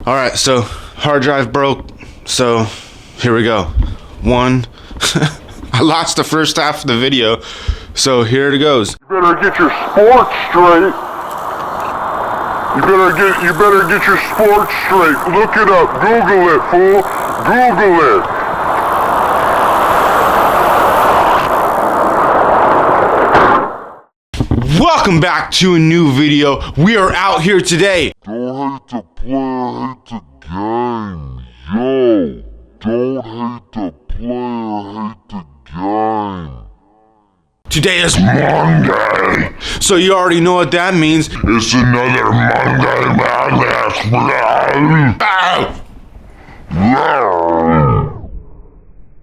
All right, so hard drive broke. So here we go. I lost the first half of the video. So here it goes. You better get your sports straight. You better get your sports straight. Look it up. Google it, fool. Google it. Welcome back to a new video. We are out here today. Don't hate the player, hate the game. Yo, don't hate the player, hate the game. Today is Monday. So you already know what that means. It's another Monday Madness.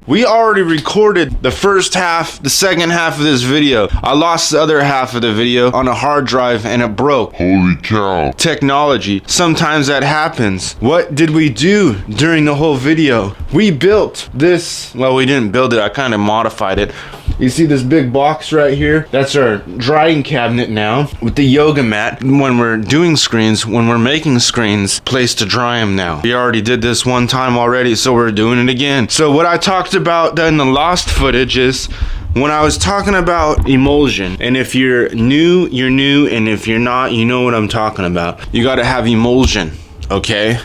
We already recorded the first half, the second half of this video. I lost the other half of the video on a hard drive and it broke. Holy cow. Technology. Sometimes that happens. What did we do during the whole video? We built this. Well, we didn't build it. I kind of modified it. You see this big box right here? That's our drying cabinet now with the yoga mat. When we're doing screens, when we're making screens, place to dry them now. We already did this one time already, so we're doing it again. So what I talked about in the lost footage is when I was talking about emulsion, and if you're new, you're new, and if you're not, you know what I'm talking about. You gotta have emulsion, okay?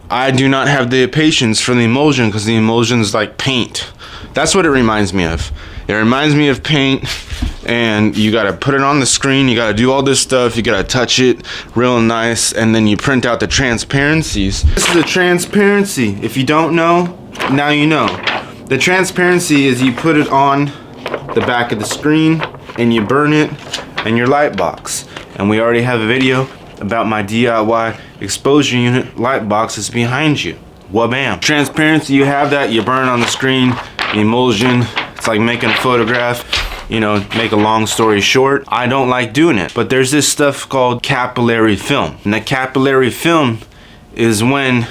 I do not have the patience for the emulsion because the emulsion is like paint. That's what it reminds me of. It reminds me of paint, and you gotta put it on the screen, you gotta do all this stuff, you gotta touch it real nice, and then you print out the transparencies. This is the transparency. If you don't know, now you know. The transparency is you put it on the back of the screen, and you burn it in your light box. And we already have a video about my DIY exposure unit light box is behind you. Wha-bam. Transparency, you have that, you burn on the screen. Emulsion, it's like making a photograph. You know, make a long story short, I don't like doing it. But there's this stuff called capillary film. And the capillary film is when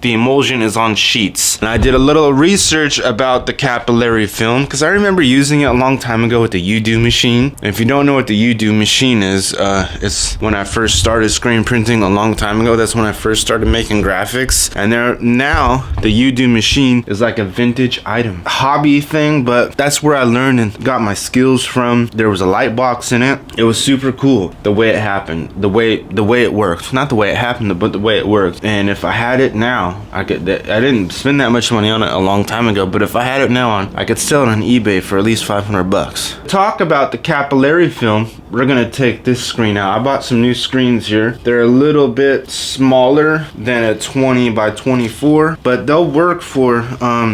the emulsion is on sheets. And I did a little research about the capillary film because I remember using it a long time ago with the UDO machine. And if you don't know what the UDO machine is, it's when I first started screen printing a long time ago. That's when I first started making graphics. And now the UDO machine is like a vintage item, hobby thing, but that's where I learned and got my skills from. There was a light box in it. It was super cool the way it happened, the way it worked. Not the way it happened, but the way it worked. And if I had it now, I didn't spend that much money on it a long time ago, but if I had it now I could sell it on eBay for at least 500 bucks. Talk about the capillary film. We're gonna take this screen out. I bought some new screens here. They're a little bit smaller than a 20 by 24, but they'll work for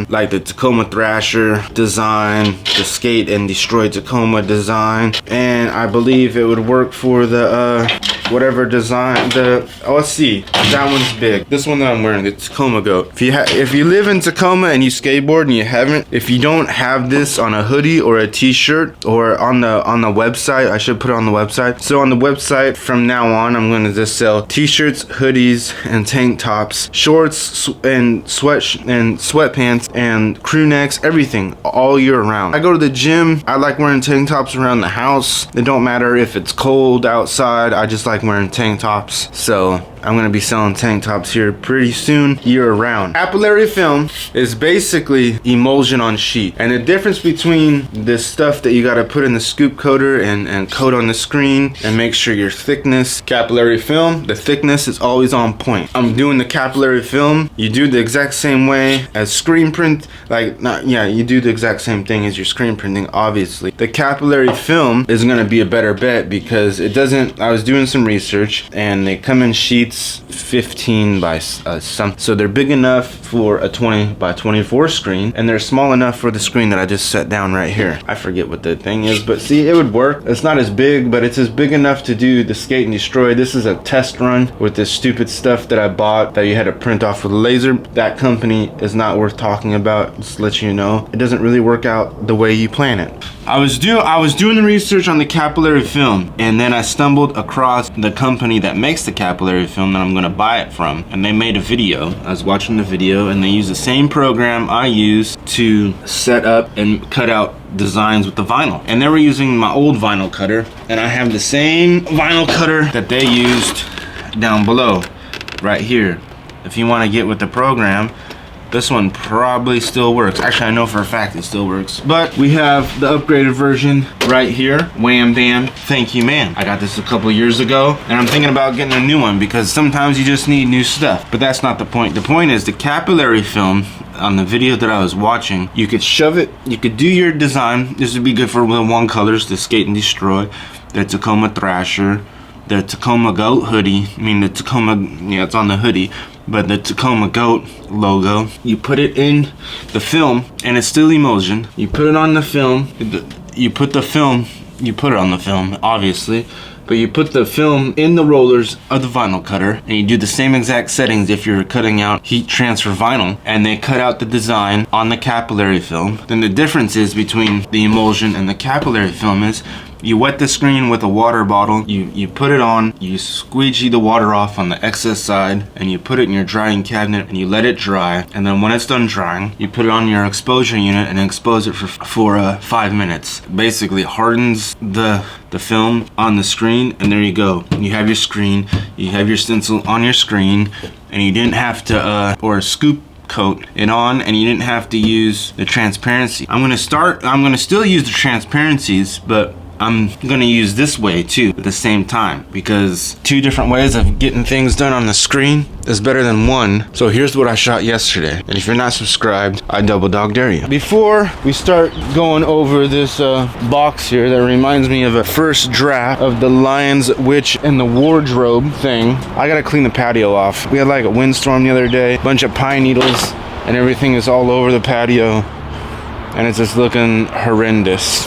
like the Tacoma Thrasher design, the Skate and Destroy Tacoma design, and I believe it would work for the whatever design, let's see, that one's big. This one that I'm wearing, the Tacoma Goat. If you live in Tacoma and you skateboard and you haven't, if you don't have this on a hoodie or a t-shirt or on the website, I should put it on the website. So on the website from now on, I'm gonna just sell t-shirts, hoodies, and tank tops, shorts, and sweatpants, and crew necks, everything, all year round. I go to the gym, I like wearing tank tops around the house. It don't matter if it's cold outside, I just like wearing tank tops. So I'm gonna be selling tank tops here pretty soon, year round. Capillary film is basically emulsion on sheet. And the difference between this stuff that you gotta put in the scoop coater and coat on the screen and make sure your thickness, capillary film, the thickness is always on point. I'm doing the capillary film, you do the exact same way as screen print, you do the exact same thing as your screen printing, obviously. The capillary film is gonna be a better bet because it doesn't, I was doing some research and they come in sheets 15 by so they're big enough for a 20 by 24 screen, and they're small enough for the screen that I just set down right here. I forget what the thing is, but see, it would work. It's not as big, but it's as big enough to do the Skate and Destroy. This is a test run with this stupid stuff that I bought that you had to print off with a laser. That company is not worth talking about, just to let you know. It doesn't really work out the way you plan it. I was doing the research on the capillary film, and then I stumbled across the company that makes the capillary film that I'm gonna buy it from, and they made a video. I was watching the video, and they use the same program I use to set up and cut out designs with the vinyl. And they were using my old vinyl cutter, and I have the same vinyl cutter that they used down below, right here. if you want to get with the program, this one probably still works. Actually, I know for a fact it still works. But we have the upgraded version right here. Wham bam, thank you ma'am. I got this a couple years ago, and I'm thinking about getting a new one because sometimes you just need new stuff. But that's not the point. The point is the capillary film on the video that I was watching, you could shove it, you could do your design. This would be good for the one colors, the Skate and Destroy, the Tacoma Thrasher, the Tacoma Goat hoodie. I mean the Tacoma, yeah, it's on the hoodie, but the Tacoma Goat logo. You put it in the film, and it's still emulsion. You put it on the film. You put it on the film, obviously. But you put the film in the rollers of the vinyl cutter, and you do the same exact settings if you're cutting out heat transfer vinyl, and they cut out the design on the capillary film. Then the difference is between the emulsion and the capillary film is you wet the screen with a water bottle, you put it on, you squeegee the water off on the excess side, and you put it in your drying cabinet and you let it dry. And then when it's done drying, you put it on your exposure unit and expose it for 5 minutes. Basically hardens the film on the screen, and there you go. You have your screen, you have your stencil on your screen, and you didn't have to, or scoop coat it on, and you didn't have to use the transparency. I'm gonna still use the transparencies, but I'm gonna use this way too at the same time, because 2 different ways of getting things done on the screen is better than one. So here's what I shot yesterday, and if you're not subscribed, I double dog dare you. Before we start going over this box here that reminds me of a first draft of the Lion's Witch and the Wardrobe thing, I gotta clean the patio off. We had like a windstorm the other day, bunch of pine needles, and everything is all over the patio, and it's just looking horrendous.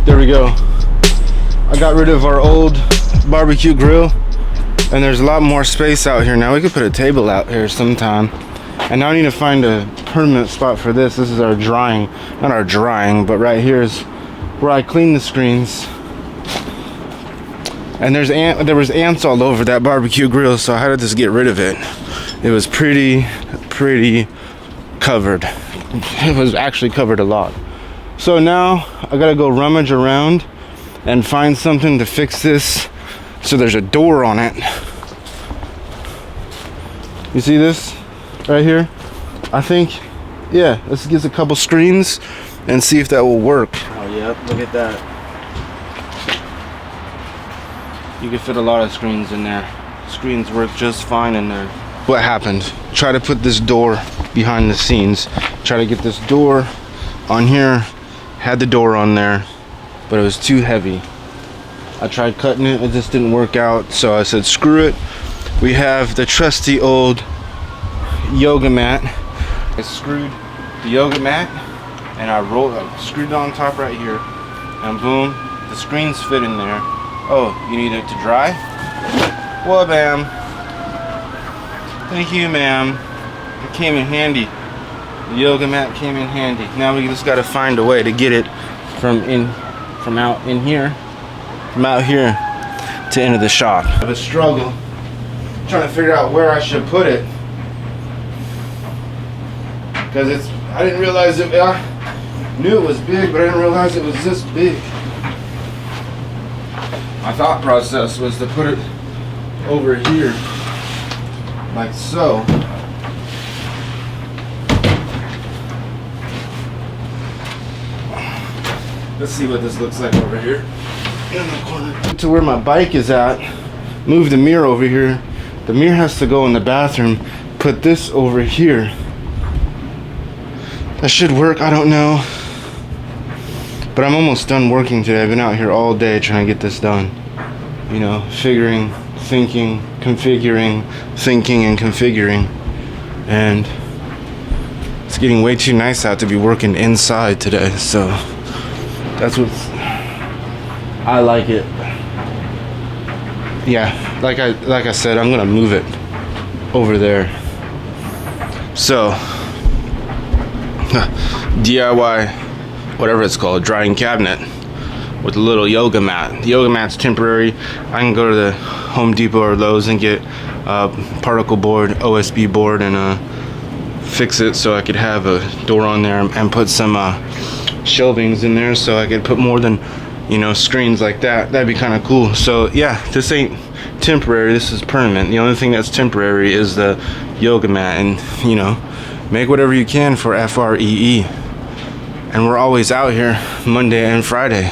There we go. I got rid of our old barbecue grill, and there's a lot more space out here now. We could put a table out here sometime. And now I need to find a permanent spot for this. This is our drying, not our drying, but right here is where I clean the screens. And there was ants all over that barbecue grill, so I had to just get rid of it. It was pretty covered. It was actually covered a lot. So now I gotta go rummage around and find something to fix this so there's a door on it. You see this right here? I think, yeah, let's get a couple screens and see if that will work. Oh yep, look at that. You can fit a lot of screens in there. Screens work just fine in there. What happened? Try to put this door behind the scenes. Try to get this door on here. Had the door on there, but it was too heavy. I tried cutting it, it just didn't work out, so I said screw it. We have the trusty old yoga mat. I screwed the yoga mat and I screwed it on top right here, and boom, the screens fit in there. Oh, you need it to dry? Well, ma'am. Thank you, ma'am. It came in handy. The yoga mat came in handy. Now we just gotta find a way to get it from out here to into the shop. I have a struggle trying to figure out where I should put it, because I didn't realize it. I knew it was big, but I didn't realize it was this big. My thought process was to put it over here, like so. Let's see what this looks like over here in the corner. To where my bike is at, move the mirror over here. The mirror has to go in the bathroom. Put this over here. That should work, I don't know. But I'm almost done working today. I've been out here all day trying to get this done. You know, figuring, thinking, configuring, thinking and configuring. And it's getting way too nice out to be working inside today, so that's what's, I like it. Yeah, like I said, I'm gonna move it over there. So DIY, whatever it's called, drying cabinet with a little yoga mat. The yoga mat's temporary. I can go to the Home Depot or Lowe's and get a particle board, OSB board, and fix it so I could have a door on there and put some shelvings in there so I could put more than, you know, screens like that. That'd be kind of cool. So yeah, this ain't temporary, this is permanent. The only thing that's temporary is the yoga mat, and you know, make whatever you can for FREE. And we're always out here Monday and Friday.